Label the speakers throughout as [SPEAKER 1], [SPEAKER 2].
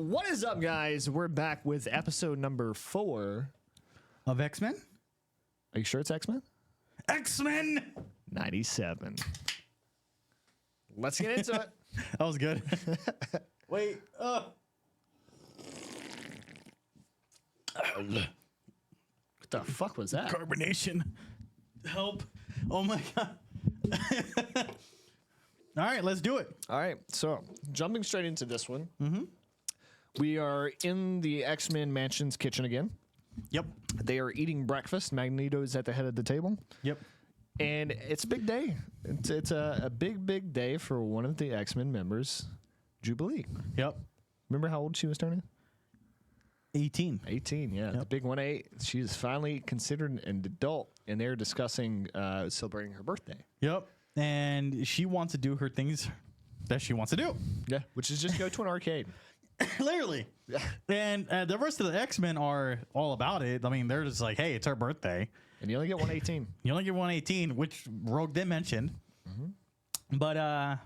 [SPEAKER 1] What is up, guys? We're back with episode number 4
[SPEAKER 2] of X-Men.
[SPEAKER 1] Are you sure it's X-Men?
[SPEAKER 2] X-Men
[SPEAKER 1] 97. Let's get into it.
[SPEAKER 2] That was good. Wait.
[SPEAKER 1] What the fuck was that?
[SPEAKER 2] Carbonation. Help. Oh my god. All right, let's do it.
[SPEAKER 1] All right, so jumping straight into this one. We are in the X-Men Mansion's kitchen again.
[SPEAKER 2] Yep.
[SPEAKER 1] They are eating breakfast. Magneto's at the head of the table.
[SPEAKER 2] Yep.
[SPEAKER 1] And it's a big day. It's a big day for one of the X-Men members, Jubilee.
[SPEAKER 2] Yep.
[SPEAKER 1] Remember how old she was turning?
[SPEAKER 2] 18.
[SPEAKER 1] 18, yeah. The big 1-8. She's finally considered an adult, and they're discussing celebrating her birthday.
[SPEAKER 2] Yep. And she wants to do her things that she wants to do.
[SPEAKER 1] Yeah. Which is just go to an arcade.
[SPEAKER 2] Literally.
[SPEAKER 1] Yeah.
[SPEAKER 2] And the rest of the X-Men are all about it. I mean, they're just like, hey, it's our birthday.
[SPEAKER 1] And you only get 118.
[SPEAKER 2] You only get 118, which Rogue did mention. But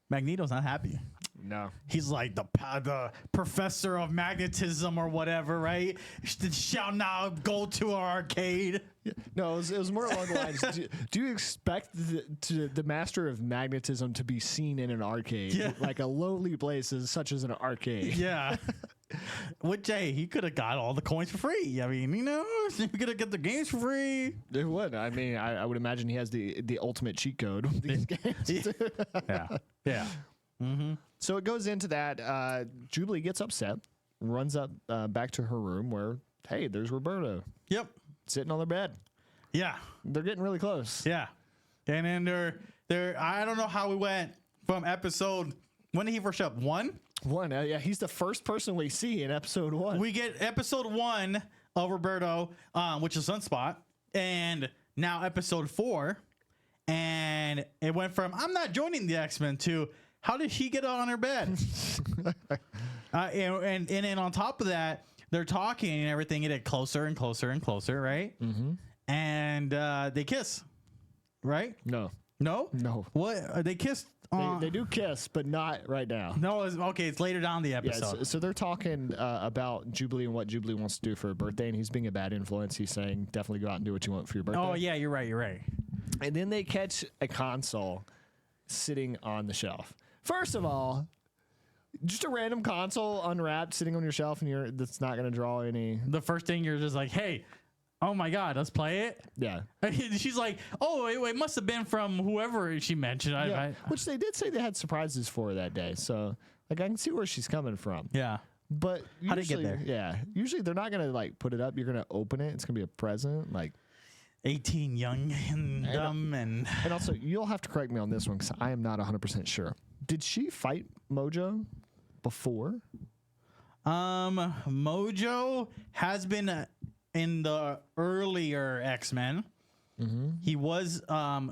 [SPEAKER 2] Magneto's not happy.
[SPEAKER 1] No.
[SPEAKER 2] He's like the professor of magnetism or whatever, right? Shall now go to our arcade.
[SPEAKER 1] Yeah. No, it was more along the lines. Do you expect the master of magnetism to be seen in an arcade?
[SPEAKER 2] Yeah.
[SPEAKER 1] Like a lowly place such as an arcade?
[SPEAKER 2] Yeah. Which, hey, he could have got all the coins for free. I mean, you know, he could have got the games for free.
[SPEAKER 1] It would. I mean, I would imagine he has the ultimate cheat code with these games.
[SPEAKER 2] Yeah. Yeah.
[SPEAKER 1] So it goes into that. Jubilee gets upset, runs up back to her room where, hey, there's Roberto
[SPEAKER 2] Yep.
[SPEAKER 1] sitting on their bed.
[SPEAKER 2] Yeah.
[SPEAKER 1] They're getting really close.
[SPEAKER 2] Yeah. And then they're I don't know how we went from episode, when did he first show up? 1?
[SPEAKER 1] Yeah, he's the first person we see in episode 1.
[SPEAKER 2] We get episode 1 of Roberto, which is Sunspot, and now episode 4, and it went from I'm not joining the X-Men to how did she get on her bed? And then on top of that, they're talking and everything. It get closer and closer and closer, right? And they kiss, right?
[SPEAKER 1] No.
[SPEAKER 2] No. What? They kissed.
[SPEAKER 1] They do kiss, but not right now.
[SPEAKER 2] No, okay. It's later down the episode.
[SPEAKER 1] Yeah, so they're talking about Jubilee and what Jubilee wants to do for her birthday, and he's being a bad influence. He's saying, definitely go out and do what you want for your birthday.
[SPEAKER 2] Oh, yeah, you're right.
[SPEAKER 1] And then they catch a console sitting on the shelf. First of all, just a random console unwrapped sitting on your shelf, and that's not going to draw any.
[SPEAKER 2] The first thing you're just like, hey, oh my God, let's play it.
[SPEAKER 1] Yeah.
[SPEAKER 2] She's like, oh, it must have been from whoever she mentioned.
[SPEAKER 1] Yeah. Which they did say they had surprises for that day. So, like, I can see where she's coming from.
[SPEAKER 2] Yeah.
[SPEAKER 1] But usually,
[SPEAKER 2] how did it get there?
[SPEAKER 1] Yeah. Usually they're not going to, like, put it up. You're going to open it. It's going to be a present. Like,
[SPEAKER 2] 18, young and dumb. And
[SPEAKER 1] also, you'll have to correct me on this one because I am not 100% sure. Did she fight Mojo before?
[SPEAKER 2] Mojo has been in the earlier X-Men. He was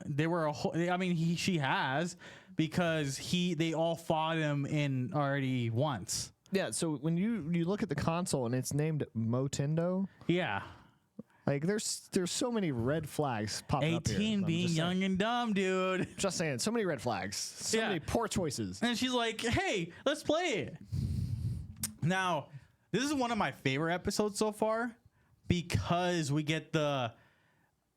[SPEAKER 2] they were she has, because they all fought him in already once.
[SPEAKER 1] Yeah, so when you look at the console and it's named Motendo,
[SPEAKER 2] yeah,
[SPEAKER 1] like there's so many red flags popping up here.
[SPEAKER 2] 18 being young and dumb, dude.
[SPEAKER 1] Just saying, so many red flags, so many poor choices.
[SPEAKER 2] And she's like, hey, let's play it. Now, this is one of my favorite episodes so far, because we get I'm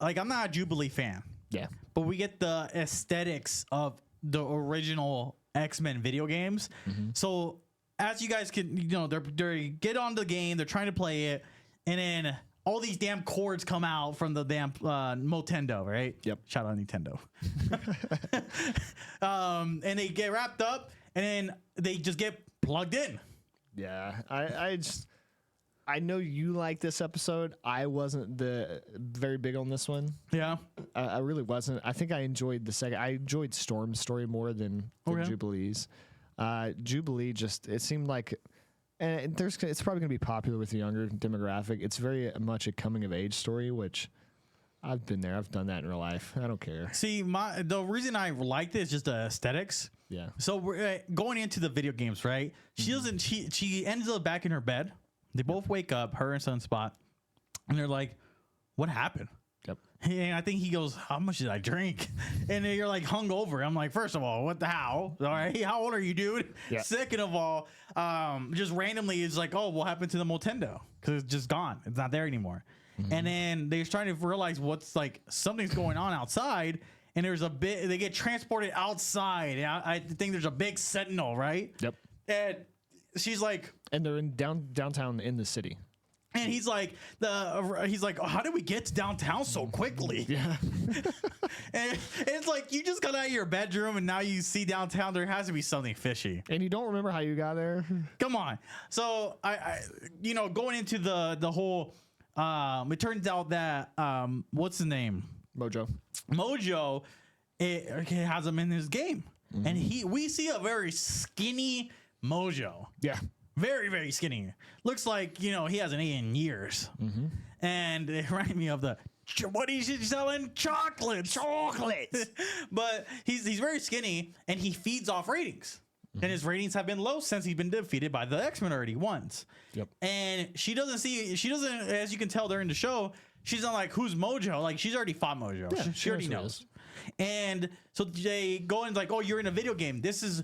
[SPEAKER 2] not a Jubilee fan. Yeah. But we get the aesthetics of the original X-Men video games. So as you guys can, they get on the game, they're trying to play it, and then all these damn cords come out from the damn Motendo, right? Yep. Shout out Nintendo. And they get wrapped up, and then they just get plugged in.
[SPEAKER 1] Yeah. I know you like this episode. I wasn't very big on this one.
[SPEAKER 2] Yeah.
[SPEAKER 1] I really wasn't. I think I enjoyed the second. I enjoyed Storm's story more than Jubilee's. Jubilee it seemed like, and it's probably going to be popular with the younger demographic. It's very much a coming of age story, which I've been there. I've done that in real life. I don't care.
[SPEAKER 2] See, the reason I like this is just the aesthetics. Yeah. So we're going into the video games, right? She doesn't. She ends up back in her bed. They both wake up, her and Sunspot, and they're like, "What happened?" Yep. And I think he goes, how much did I drink? And then you're like hungover. I'm like, first of all, what the hell? All right, how old are you, dude? Yeah. Second of all, just randomly, it's like, oh, what happened to the Nintendo? Because it's just gone. It's not there anymore. And then they're trying to realize what's like something's going on outside. And there's a bit, they get transported outside. I think there's a big sentinel, right?
[SPEAKER 1] Yep.
[SPEAKER 2] And she's like,
[SPEAKER 1] and they're in downtown in the city.
[SPEAKER 2] And he's like, oh, how did we get to downtown so quickly?
[SPEAKER 1] Yeah.
[SPEAKER 2] And it's like, you just got out of your bedroom and now you see downtown. There has to be something fishy.
[SPEAKER 1] And you don't remember how you got there?
[SPEAKER 2] Come on. So I going into the whole, it turns out that, what's the name? Mojo, it has him in his game. And we see a very skinny Mojo.
[SPEAKER 1] Yeah.
[SPEAKER 2] Very, very skinny. Looks like, he hasn't eaten in years. And it reminded me of what he's selling? Chocolates. But he's very skinny and he feeds off ratings. And his ratings have been low since he's been defeated by the X-Men already once.
[SPEAKER 1] Yep.
[SPEAKER 2] And she doesn't, as you can tell during the show, she's not like, who's Mojo? Like, she's already fought Mojo.
[SPEAKER 1] Yeah,
[SPEAKER 2] she already knows. And so they go and like, oh, you're in a video game. This is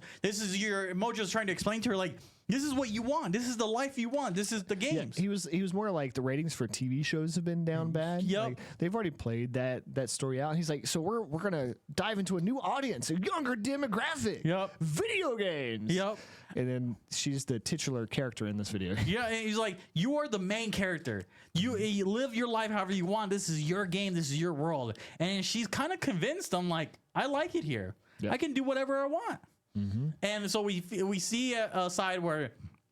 [SPEAKER 2] your Mojo's trying to explain to her, like, this is what you want. This is the life you want. This is the games.
[SPEAKER 1] Yeah, he was more like the ratings for TV shows have been down bad.
[SPEAKER 2] Yep.
[SPEAKER 1] Like, they've already played that story out. And he's like, so we're gonna dive into a new audience, a younger demographic.
[SPEAKER 2] Yep.
[SPEAKER 1] Video games.
[SPEAKER 2] Yep.
[SPEAKER 1] And then she's the titular character in this video.
[SPEAKER 2] Yeah, and he's like, you are the main character. You live your life however you want. This is your game. This is your world. And she's kind of convinced. I'm like, I like it here. Yep. I can do whatever I want. And so we see a side where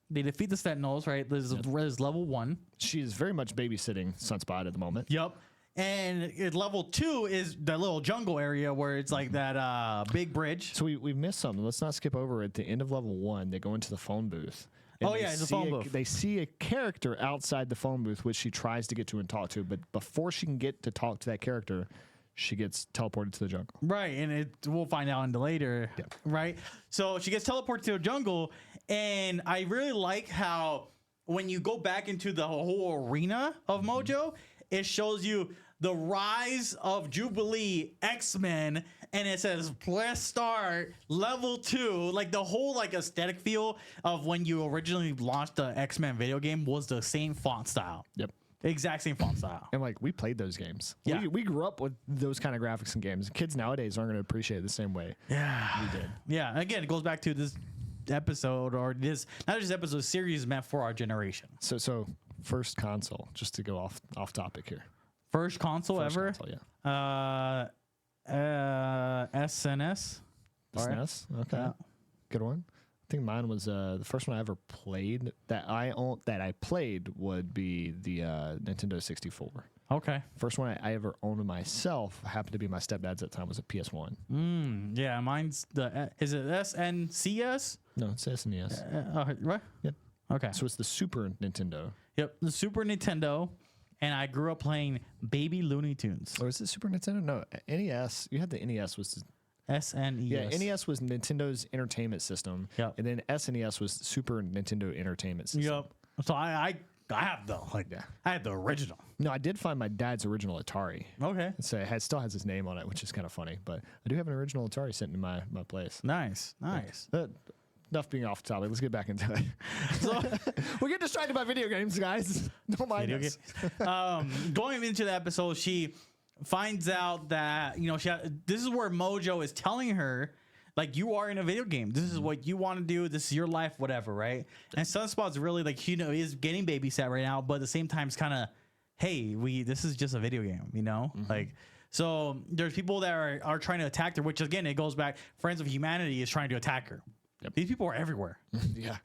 [SPEAKER 2] they defeat the Sentinels, right? This is level 1.
[SPEAKER 1] She's very much babysitting Sunspot at the moment.
[SPEAKER 2] Yep. And level 2 is the little jungle area where it's like that big bridge.
[SPEAKER 1] So we missed something. Let's not skip over at the end of level 1. They go into the phone booth.
[SPEAKER 2] It's a phone booth.
[SPEAKER 1] They see a character outside the phone booth, which she tries to get to and talk to. But before she can get to talk to that character, she gets teleported to the jungle.
[SPEAKER 2] Right, and we'll find out later.
[SPEAKER 1] Yep.
[SPEAKER 2] Right? So she gets teleported to the jungle, and I really like how when you go back into the whole arena of Mojo, it shows you the rise of Jubilee X-Men, and it says press start level 2. Like the whole like aesthetic feel of when you originally launched the X-Men video game was the same font style.
[SPEAKER 1] Yep.
[SPEAKER 2] Exact same font style.
[SPEAKER 1] And like we played those games.
[SPEAKER 2] Yeah.
[SPEAKER 1] We grew up with those kind of graphics and games. Kids nowadays aren't going to appreciate it the same way we did.
[SPEAKER 2] Yeah. Again, it goes back to this episode or this not just episode series meant for our generation.
[SPEAKER 1] So first console, just to go off topic here.
[SPEAKER 2] First console ever?
[SPEAKER 1] Console, yeah.
[SPEAKER 2] SNS.
[SPEAKER 1] SNES. Okay. Yeah. Good one. I think mine was the first one I ever played that I played would be the Nintendo 64.
[SPEAKER 2] Okay.
[SPEAKER 1] First one I ever owned myself happened to be my stepdad's at the time was a PS1.
[SPEAKER 2] Yeah, mine's is it SNCS?
[SPEAKER 1] No, it's SNES.
[SPEAKER 2] What?
[SPEAKER 1] Yep.
[SPEAKER 2] Okay.
[SPEAKER 1] So it's the Super Nintendo.
[SPEAKER 2] Yep, the Super Nintendo, and I grew up playing Baby Looney Tunes.
[SPEAKER 1] Or is it Super Nintendo? No, NES. You had the NES was
[SPEAKER 2] SNES.
[SPEAKER 1] Yeah, NES was Nintendo's entertainment system.
[SPEAKER 2] Yep.
[SPEAKER 1] And then SNES was Super Nintendo Entertainment System.
[SPEAKER 2] Yep. So I have I had the original.
[SPEAKER 1] No, I did find my dad's original Atari.
[SPEAKER 2] Okay.
[SPEAKER 1] So it still has his name on it, which is kind of funny. But I do have an original Atari sitting in my place.
[SPEAKER 2] Nice.
[SPEAKER 1] Enough being off topic. Let's get back into it. So we get distracted by video games, guys. Don't mind us.
[SPEAKER 2] Going into the episode, she finds out that this is where Mojo is telling her, like, you are in a video game. This is what you want to do. This is your life, whatever, right? And Sunspot's really like, is getting babysat right now, but at the same time, it's kind of, hey, this is just a video game, like. So there's people that are trying to attack her, which again, it goes back. Friends of Humanity is trying to attack her. Yep. These people are everywhere.
[SPEAKER 1] Yeah.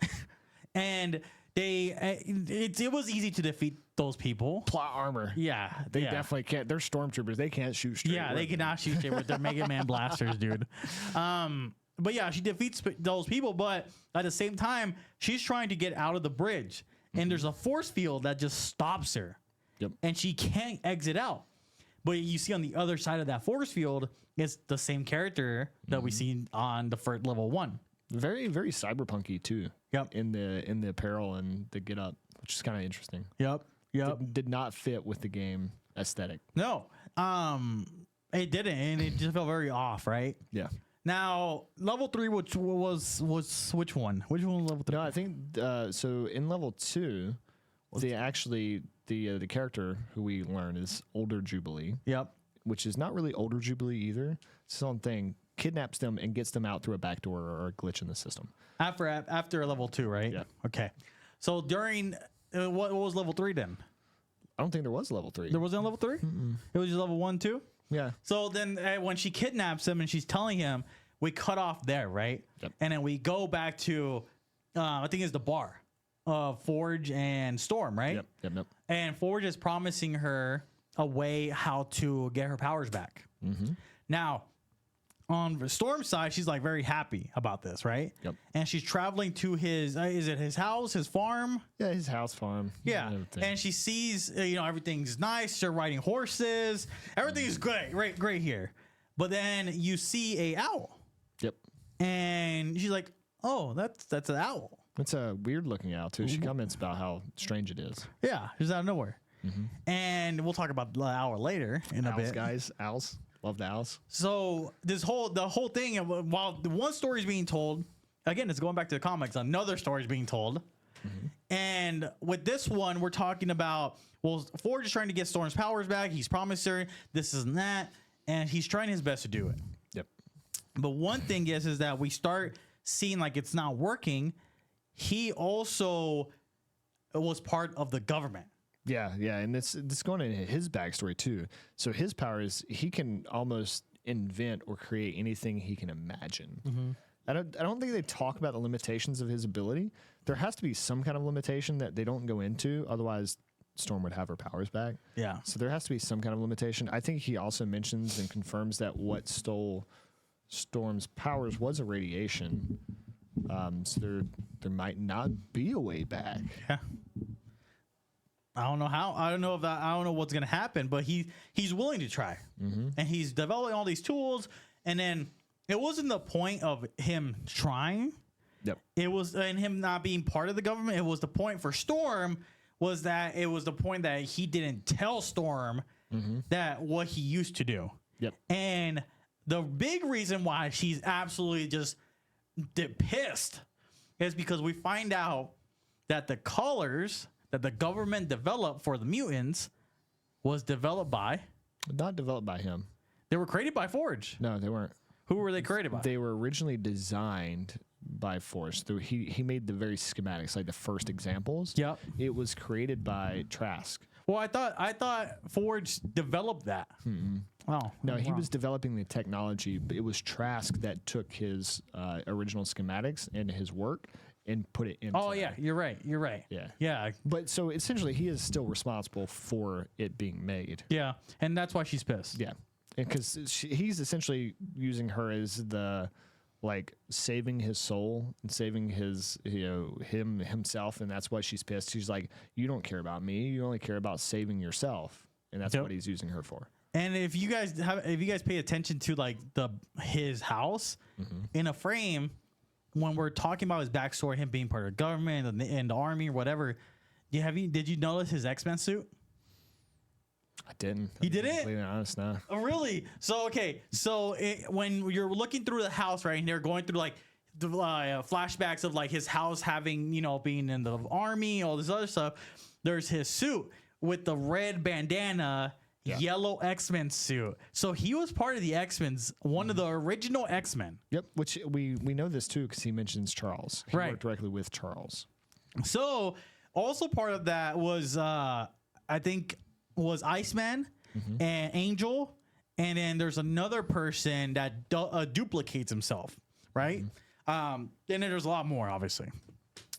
[SPEAKER 2] And it was easy to defeat those people.
[SPEAKER 1] Plot armor.
[SPEAKER 2] Yeah.
[SPEAKER 1] They definitely can't. They're stormtroopers. They can't shoot straight.
[SPEAKER 2] Yeah, they cannot shoot straight with their Mega Man blasters, dude. But yeah, she defeats those people. But at the same time, she's trying to get out of the bridge. And there's a force field that just stops her.
[SPEAKER 1] Yep.
[SPEAKER 2] And she can't exit out. But you see on the other side of that force field, it's the same character that we see on the first level 1.
[SPEAKER 1] Very, very cyberpunky too.
[SPEAKER 2] Yep.
[SPEAKER 1] In the apparel and the get up, which is kind of interesting.
[SPEAKER 2] Yep.
[SPEAKER 1] Did not fit with the game aesthetic.
[SPEAKER 2] No. it didn't, and it just felt very off, right?
[SPEAKER 1] Yeah.
[SPEAKER 2] Now, level 3, which was which one? Which one was level 3?
[SPEAKER 1] No, I think so. In level 2, the character who we learn is older Jubilee.
[SPEAKER 2] Yep.
[SPEAKER 1] Which is not really older Jubilee either. It's its own thing. Kidnaps them and gets them out through a backdoor or a glitch in the system.
[SPEAKER 2] After level 2, right?
[SPEAKER 1] Yeah.
[SPEAKER 2] Okay. So during what was level 3 then?
[SPEAKER 1] I don't think there was level 3.
[SPEAKER 2] There wasn't level 3. It was just level 1, 2.
[SPEAKER 1] Yeah.
[SPEAKER 2] So then when she kidnaps him and she's telling him, we cut off there, right?
[SPEAKER 1] Yep.
[SPEAKER 2] And then we go back to, I think it's the bar of Forge and Storm, right?
[SPEAKER 1] Yep.
[SPEAKER 2] And Forge is promising her a way how to get her powers back. Now, on the Storm side, she's like very happy about this, right?
[SPEAKER 1] Yep.
[SPEAKER 2] And she's traveling to his, is it his house, his farm?
[SPEAKER 1] Yeah, his house farm.
[SPEAKER 2] Yeah. And she sees, everything's nice. They're riding horses. Everything's great here. But then you see a owl.
[SPEAKER 1] Yep.
[SPEAKER 2] And she's like, oh, that's an owl.
[SPEAKER 1] It's a weird looking owl too. She comments about how strange it is.
[SPEAKER 2] Yeah, just out of nowhere. And we'll talk about the owl later in a bit.
[SPEAKER 1] Guys, owls. Love the owls.
[SPEAKER 2] So the whole thing, while the one story is being told, again, it's going back to the comics, another story is being told. And with this one, we're talking about, well, Forge is trying to get Storm's powers back. He's promised her this and that, and he's trying his best to do it.
[SPEAKER 1] Yep.
[SPEAKER 2] But one thing is that we start seeing like it's not working. He also was part of the government.
[SPEAKER 1] Yeah, and it's going into his backstory too. So his power is he can almost invent or create anything he can imagine. I don't think they talk about the limitations of his ability. There has to be some kind of limitation that they don't go into, otherwise Storm would have her powers back.
[SPEAKER 2] Yeah.
[SPEAKER 1] So there has to be some kind of limitation. I think he also mentions and confirms that what stole Storm's powers was a radiation. So there might not be a way back.
[SPEAKER 2] Yeah. I don't know how. I don't know what's gonna happen, but he's willing to try, and he's developing all these tools. And then it wasn't the point of him trying.
[SPEAKER 1] Yep.
[SPEAKER 2] It was and him not being part of the government. It was the point for Storm was that it was the point that he didn't tell Storm that what he used to do.
[SPEAKER 1] Yep.
[SPEAKER 2] And the big reason why she's absolutely just pissed is because we find out that the colors that the government developed for the mutants was developed by...
[SPEAKER 1] Not developed by him.
[SPEAKER 2] They were created by Forge.
[SPEAKER 1] No, they weren't.
[SPEAKER 2] Who were they created by?
[SPEAKER 1] They were originally designed by Forge. He made the very schematics, like the first examples.
[SPEAKER 2] Yep.
[SPEAKER 1] It was created by Trask.
[SPEAKER 2] Well, I thought Forge developed that. Oh.
[SPEAKER 1] No, he was developing the technology, but it was Trask that took his original schematics and his work and put it in.
[SPEAKER 2] Oh, yeah, you're right. Yeah.
[SPEAKER 1] But so essentially, he is still responsible for it being made.
[SPEAKER 2] Yeah, and that's why she's pissed.
[SPEAKER 1] Yeah, because he's essentially using her as the saving his soul and saving his himself, and that's why she's pissed. She's like, you don't care about me. You only care about saving yourself, and that's what he's using her for. And
[SPEAKER 2] if you guys pay attention to his house in a frame. When we're talking about his backstory, him being part of the government and the army or whatever, did you notice his X-Men suit?
[SPEAKER 1] I didn't.
[SPEAKER 2] You didn't?
[SPEAKER 1] Completely honest, no.
[SPEAKER 2] Oh, really? So okay. So when you're looking through the house, right, and they're going through the flashbacks of his house having being in the army, all this other stuff. There's his suit with the red bandana. Yeah. Yellow X-Men suit. So he was part of the X-Men's, one of the original X-Men.
[SPEAKER 1] Yep, which we know this too because he mentions Charles. He worked directly with Charles.
[SPEAKER 2] So also part of that was I think was Iceman and Angel, and then there's another person that duplicates himself, right? And then there's a lot more, obviously.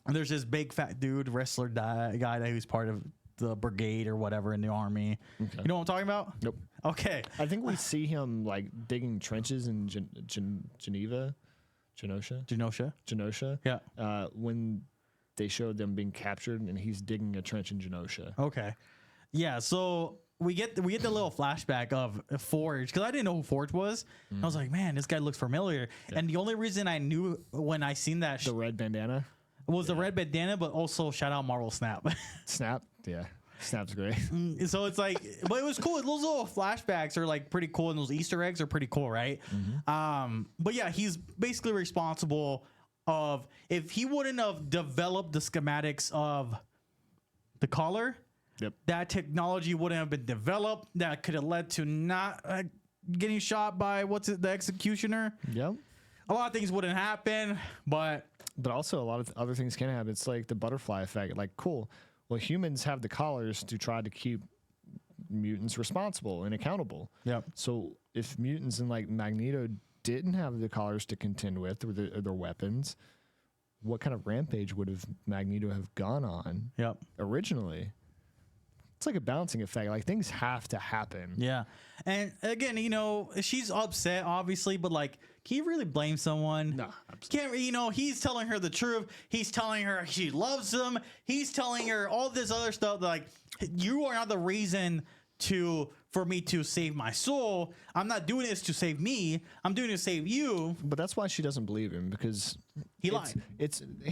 [SPEAKER 2] And there's this big fat dude wrestler guy who's part of the brigade or whatever in the army. Okay. You know what I'm talking about?
[SPEAKER 1] Nope.
[SPEAKER 2] Okay.
[SPEAKER 1] I think we see him digging trenches in Genosha.
[SPEAKER 2] Yeah.
[SPEAKER 1] When they showed them being captured and he's digging a trench in Genosha.
[SPEAKER 2] Okay. Yeah. So we get the little flashback of Forge because I didn't know who Forge was. I was like, man, this guy looks familiar. Yeah. And the only reason I knew when I seen that
[SPEAKER 1] the red bandana
[SPEAKER 2] was the red bandana, but also shout out Marvel Snap.
[SPEAKER 1] Snap. Yeah. Snap's great.
[SPEAKER 2] So it's like, but it was cool. Those little flashbacks are like pretty cool, and those Easter eggs are pretty cool, right? But yeah, he's basically responsible of, if he wouldn't have developed the schematics of the collar, that technology wouldn't have been developed. That could have led to not getting shot by the executioner.
[SPEAKER 1] Yep.
[SPEAKER 2] A lot of things wouldn't happen, but
[SPEAKER 1] also a lot of other things can happen. It's like the butterfly effect. Like, cool. Well, humans have the collars to try to keep mutants responsible and accountable.
[SPEAKER 2] Yep.
[SPEAKER 1] So if mutants and like Magneto didn't have the collars to contend with, or their weapons, what kind of rampage would have Magneto have gone on?
[SPEAKER 2] Yep.
[SPEAKER 1] Originally. It's like a balancing effect. Like, things have to happen.
[SPEAKER 2] Yeah. And again, you know, she's upset, obviously, but like, can you really blame someone?
[SPEAKER 1] No.
[SPEAKER 2] Can't, you know, he's telling her the truth. He's telling her she loves him. He's telling her all this other stuff. Like, you are not the reason for me to save my soul. I'm not doing this to save me. I'm doing it to save you.
[SPEAKER 1] But that's why she doesn't believe him, because
[SPEAKER 2] he lied.
[SPEAKER 1] He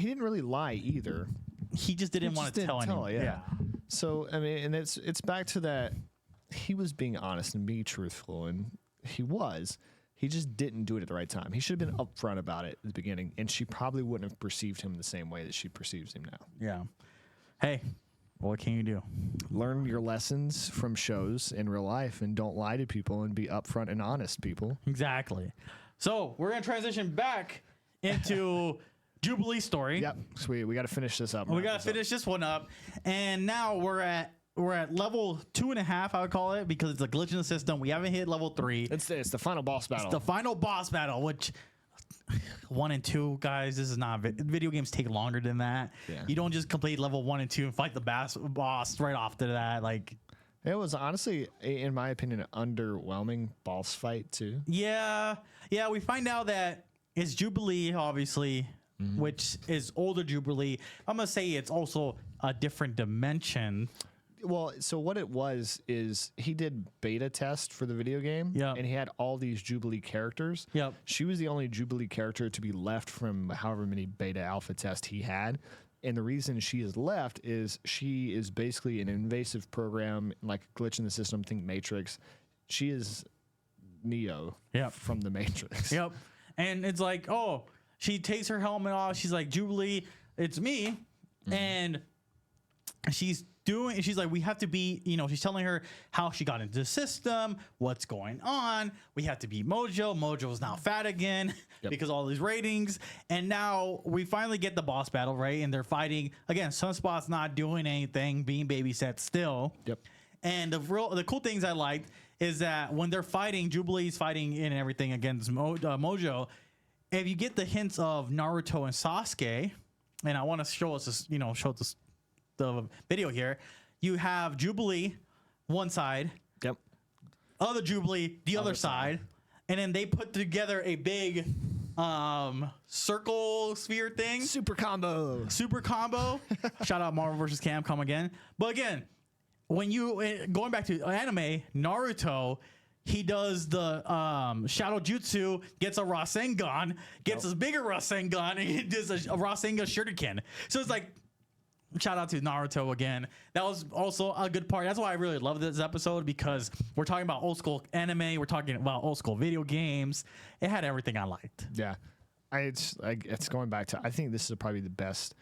[SPEAKER 1] didn't really lie either.
[SPEAKER 2] He just didn't want to tell anyone.
[SPEAKER 1] Yeah. So, I mean, and it's back to that he was being honest and being truthful, and he just didn't do it at the right time. He should have been upfront about it at the beginning, and she probably wouldn't have perceived him the same way that she perceives him now.
[SPEAKER 2] Yeah. Hey, what can you do?
[SPEAKER 1] Learn your lessons from shows in real life, and don't lie to people, and be upfront and honest, people.
[SPEAKER 2] Exactly. So we're going to transition back into Jubilee story.
[SPEAKER 1] Yep. Sweet. We got to finish this up.
[SPEAKER 2] We got to finish this one up. And now we're at level 2.5, I would call it, because it's a glitch in the system. We haven't hit level 3.
[SPEAKER 1] It's the final boss battle.
[SPEAKER 2] It's the final boss battle, which 1 and 2, guys, this is not video games take longer than that.
[SPEAKER 1] Yeah.
[SPEAKER 2] You don't just complete level 1 and 2 and fight the boss right after that. Like,
[SPEAKER 1] it was honestly, in my opinion, an underwhelming boss fight too.
[SPEAKER 2] Yeah. We find out that it's Jubilee, obviously, which is older Jubilee. I'm gonna say it's also a different dimension.
[SPEAKER 1] Well, so what it was is he did beta test for the video game, and he had all these Jubilee characters.
[SPEAKER 2] Yep.
[SPEAKER 1] She was the only Jubilee character to be left from however many beta alpha tests he had. And the reason she is left is she is basically an invasive program, like a glitch in the system, think Matrix. She is Neo from the Matrix.
[SPEAKER 2] Yep. And it's like, oh, she takes her helmet off. She's like, Jubilee, it's me. And she's like, we have to be, you know, she's telling her how she got into the system, what's going on. We have to beat Mojo. Mojo's now fat again because of all these ratings. And now we finally get the boss battle, right? And they're fighting. Again, Sunspot's not doing anything, being babysat still.
[SPEAKER 1] Yep.
[SPEAKER 2] And the cool things I liked is that when they're fighting, Jubilee's fighting in and everything against Mojo. If you get the hints of Naruto and Sasuke, and I want to show us this, the video here, you have Jubilee one side, other Jubilee the other side, and then they put together a big circle sphere thing.
[SPEAKER 1] Super combo.
[SPEAKER 2] Shout out Marvel vs. Capcom again. But again, when you going back to anime, Naruto, he does the Shadow Jutsu, gets a Rasengan, gets a bigger Rasengan, and he does a Rasengan Shuriken. So it's like, shout out to Naruto again. That was also a good part. That's why I really love this episode, because we're talking about old school anime. We're talking about old school video games. It had everything I liked.
[SPEAKER 1] Yeah. It's going back to, I think this is probably the best.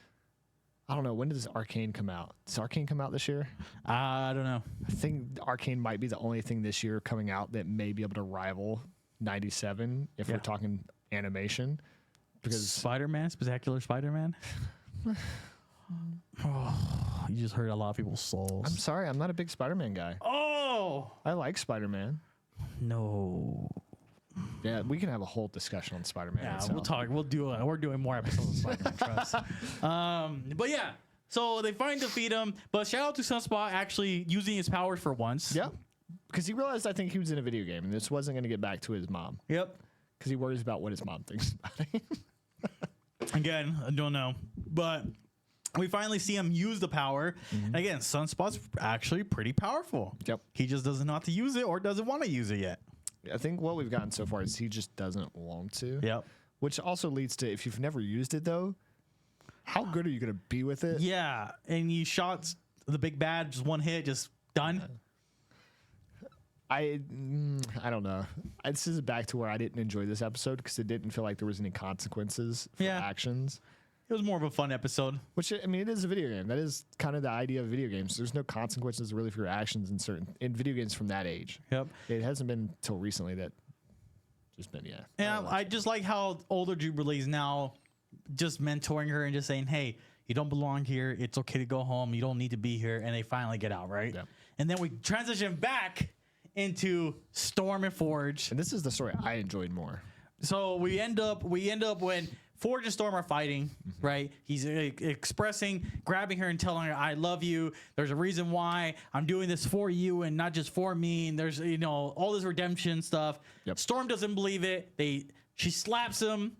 [SPEAKER 1] I don't know. When does Arcane come out? Does Arcane come out this year?
[SPEAKER 2] I don't know.
[SPEAKER 1] I think Arcane might be the only thing this year coming out that may be able to rival 97 if we're talking animation. Because
[SPEAKER 2] Spider-Man, Spectacular Spider-Man. Oh, you just hurt a lot of people's souls.
[SPEAKER 1] I'm sorry, I'm not a big Spider-Man guy.
[SPEAKER 2] Oh,
[SPEAKER 1] I like Spider-Man.
[SPEAKER 2] No.
[SPEAKER 1] Yeah, we can have a whole discussion on Spider-Man.
[SPEAKER 2] Yeah,
[SPEAKER 1] itself.
[SPEAKER 2] we'll talk. We're doing more episodes of Spider-Man. Trust. But yeah, so they finally defeat him. But shout out to Sunspot actually using his powers for once.
[SPEAKER 1] Yeah, because he realized, I think, he was in a video game and this wasn't going to get back to his mom.
[SPEAKER 2] Yep.
[SPEAKER 1] Because he worries about what his mom thinks about him.
[SPEAKER 2] Again, I don't know, but we finally see him use the power. And again, Sunspot's actually pretty powerful.
[SPEAKER 1] Yep.
[SPEAKER 2] He just doesn't know how to use it or doesn't want to use it yet.
[SPEAKER 1] I think what we've gotten so far is he just doesn't want to.
[SPEAKER 2] Yep.
[SPEAKER 1] Which also leads to, if you've never used it though, how good are you going to be with it?
[SPEAKER 2] Yeah, and he shot the big bad, just one hit, just done.
[SPEAKER 1] I don't know. This is back to where I didn't enjoy this episode because it didn't feel like there was any consequences for actions.
[SPEAKER 2] It was more of a fun episode.
[SPEAKER 1] Which, I mean, it is a video game. That is kind of the idea of video games. There's no consequences really for your actions in video games from that age.
[SPEAKER 2] Yep.
[SPEAKER 1] It hasn't been till recently that just been,
[SPEAKER 2] And I just like how older Jubilee's now just mentoring her and just saying, hey, you don't belong here. It's okay to go home. You don't need to be here. And they finally get out, right?
[SPEAKER 1] Yep.
[SPEAKER 2] And then we transition back into Storm and Forge.
[SPEAKER 1] And this is the story I enjoyed more.
[SPEAKER 2] So we end up when Forge and Storm are fighting, right? He's expressing, grabbing her and telling her, I love you. There's a reason why I'm doing this for you and not just for me. And there's, all this redemption stuff.
[SPEAKER 1] Yep.
[SPEAKER 2] Storm doesn't believe it. She slaps him,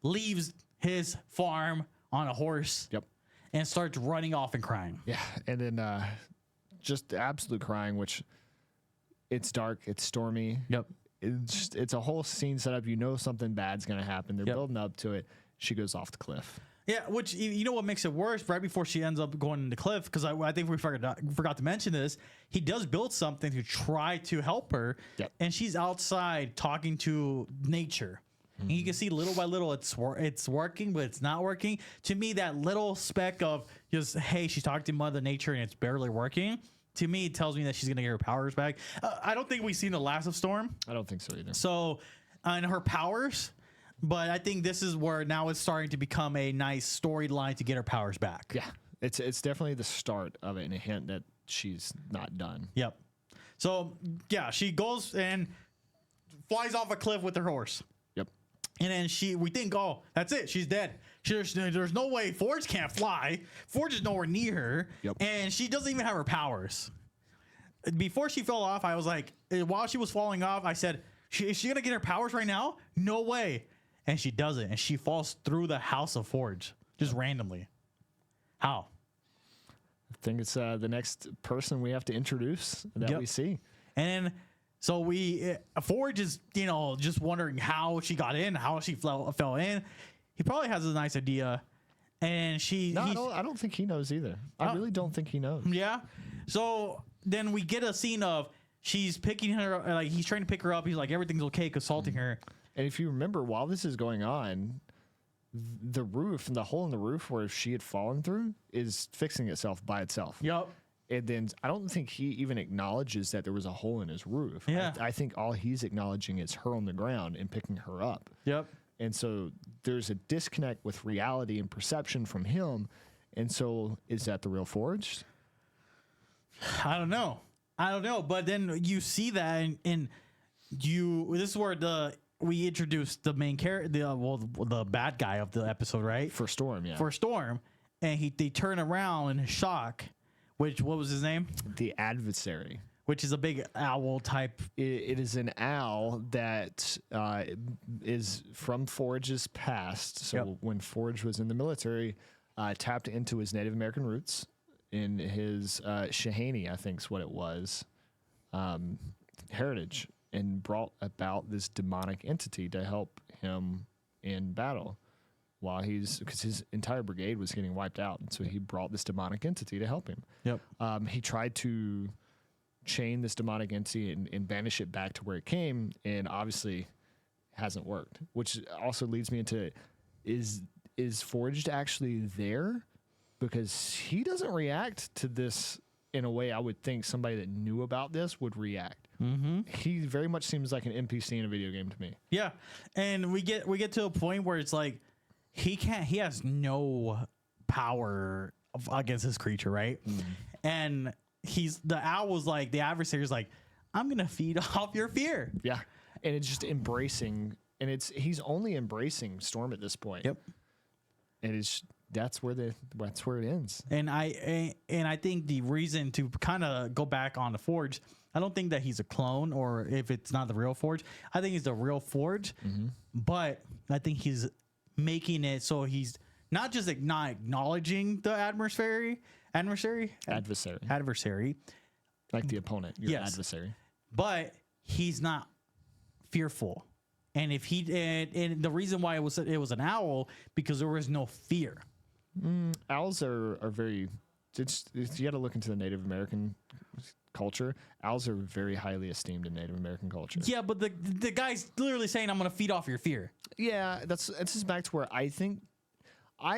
[SPEAKER 2] leaves his farm on a horse.
[SPEAKER 1] Yep.
[SPEAKER 2] And starts running off and crying.
[SPEAKER 1] Yeah. And then just absolute crying, which it's dark. It's stormy.
[SPEAKER 2] Yep.
[SPEAKER 1] It's a whole scene set up. Something bad's going to happen. They're building up to it. She goes off the cliff.
[SPEAKER 2] Yeah, which, what makes it worse? Right before she ends up going in the cliff, because I think we forgot to mention this, he does build something to try to help her.
[SPEAKER 1] Yep.
[SPEAKER 2] And she's outside talking to nature. And you can see little by little it's working, but it's not working. To me, that little speck of just, hey, she's talking to Mother Nature and it's barely working. To me, it tells me that she's going to get her powers back. I don't think we've seen the last of Storm.
[SPEAKER 1] I don't think so either.
[SPEAKER 2] So, and her powers, but I think this is where now it's starting to become a nice storyline to get her powers back.
[SPEAKER 1] Yeah, it's definitely the start of it and a hint that she's not done.
[SPEAKER 2] Yep. So, yeah, she goes and flies off a cliff with her horse.
[SPEAKER 1] Yep.
[SPEAKER 2] And then we think, oh, that's it. She's dead. There's no way Forge can't fly. Forge is nowhere near her.
[SPEAKER 1] Yep.
[SPEAKER 2] And she doesn't even have her powers. Before she fell off, I was like, while she was falling off, I said, is she going to get her powers right now? No way. And she doesn't. And she falls through the house of Forge just randomly. How?
[SPEAKER 1] I think it's the next person we have to introduce that we see.
[SPEAKER 2] And so Forge is, just wondering how she got in, how she fell in. He probably has a nice idea. And
[SPEAKER 1] I don't think he knows either. I really don't think he knows.
[SPEAKER 2] Yeah. So then we get a scene of she's picking her, like he's trying to pick her up. He's like, everything's okay, consulting her.
[SPEAKER 1] And if you remember, while this is going on, the roof and the hole in the roof where she had fallen through is fixing itself by itself.
[SPEAKER 2] Yep.
[SPEAKER 1] And then I don't think he even acknowledges that there was a hole in his roof.
[SPEAKER 2] Yeah.
[SPEAKER 1] I think all he's acknowledging is her on the ground and picking her up.
[SPEAKER 2] Yep.
[SPEAKER 1] And so there's a disconnect with reality and perception from him. And so is that the real Forge?
[SPEAKER 2] I don't know. But then you see that and this is where we introduced the main character, the bad guy of the episode, right?
[SPEAKER 1] For Storm, yeah.
[SPEAKER 2] For Storm. And they turn around in shock, what was his name?
[SPEAKER 1] The Adversary.
[SPEAKER 2] Which is a big owl type.
[SPEAKER 1] It is an owl that is from Forge's past. So when Forge was in the military, tapped into his Native American roots in his Shahani, I think is what it was, heritage, and brought about this demonic entity to help him in battle because his entire brigade was getting wiped out. And so he brought this demonic entity to help him.
[SPEAKER 2] Yep.
[SPEAKER 1] He tried to chain this demonic entity and banish it back to where it came, and obviously hasn't worked, which also leads me into is Forged actually there? Because he doesn't react to this in a way I would think somebody that knew about this would react. Mm-hmm. He very much seems like an NPC in a video game to me.
[SPEAKER 2] Yeah. And we get to a point where it's like he has no power against this creature, right? Mm. And the owl was like, the adversary's like, I'm gonna feed off your fear.
[SPEAKER 1] Yeah. And it's just embracing, and he's only embracing Storm at this point.
[SPEAKER 2] Yep.
[SPEAKER 1] And that's where it ends.
[SPEAKER 2] And I think the reason to kind of go back on the Forge, I don't think that he's a clone, or if it's not the real Forge, I think he's the real Forge. Mm-hmm. But I think he's making it so he's not just not acknowledging the adversary,
[SPEAKER 1] like the opponent, your adversary.
[SPEAKER 2] But he's not fearful. And if and the reason why it was an owl, because there was no fear.
[SPEAKER 1] Owls are very you got to look into the Native American culture. Owls are very highly esteemed in Native American culture.
[SPEAKER 2] Yeah, but the guy's literally saying, "I'm going to feed off your fear."
[SPEAKER 1] Yeah, it's just back to where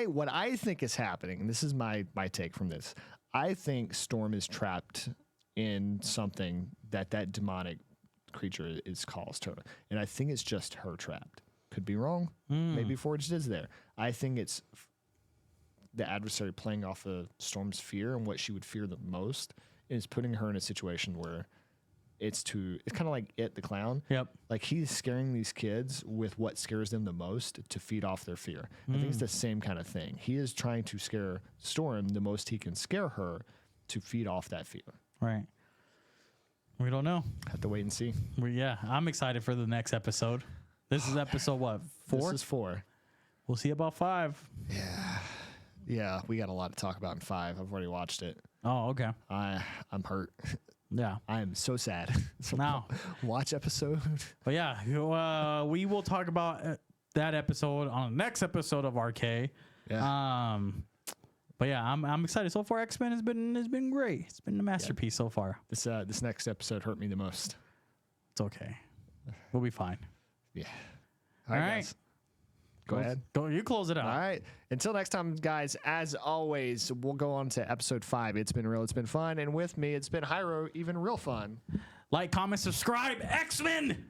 [SPEAKER 1] what I think is happening, and this is my take from this. I think Storm is trapped in something that demonic creature is caused her, and I think it's just her trapped. Could be wrong. Maybe Forged is there. I think it's the adversary playing off of Storm's fear and what she would fear the most, is putting her in a situation where it's kind of like It the Clown.
[SPEAKER 2] Yep.
[SPEAKER 1] Like he's scaring these kids with what scares them the most to feed off their fear. I think it's the same kind of thing. He is trying to scare Storm the most he can scare her to feed off that fear.
[SPEAKER 2] Right. We don't know.
[SPEAKER 1] Have to wait and see.
[SPEAKER 2] I'm excited for the next episode. This is episode what? 4?
[SPEAKER 1] This is 4.
[SPEAKER 2] We'll see about 5.
[SPEAKER 1] Yeah, we got a lot to talk about in 5. I've already watched it.
[SPEAKER 2] Oh, okay.
[SPEAKER 1] I'm hurt.
[SPEAKER 2] Yeah.
[SPEAKER 1] I am so sad. So
[SPEAKER 2] now,
[SPEAKER 1] watch episode.
[SPEAKER 2] But yeah, we will talk about that episode on the next episode of RK.
[SPEAKER 1] Yeah.
[SPEAKER 2] But yeah, I'm excited. So far, X-Men has been great. It's been a masterpiece so far.
[SPEAKER 1] This next episode hurt me the most.
[SPEAKER 2] It's okay. We'll be fine.
[SPEAKER 1] Yeah.
[SPEAKER 2] All right.
[SPEAKER 1] Guys. Go ahead.
[SPEAKER 2] You close it out.
[SPEAKER 1] All right. Until next time, guys, as always, we'll go on to episode 5. It's been real. It's been fun. And with me, it's been Hyro, even real fun.
[SPEAKER 2] Like, comment, subscribe. X-Men!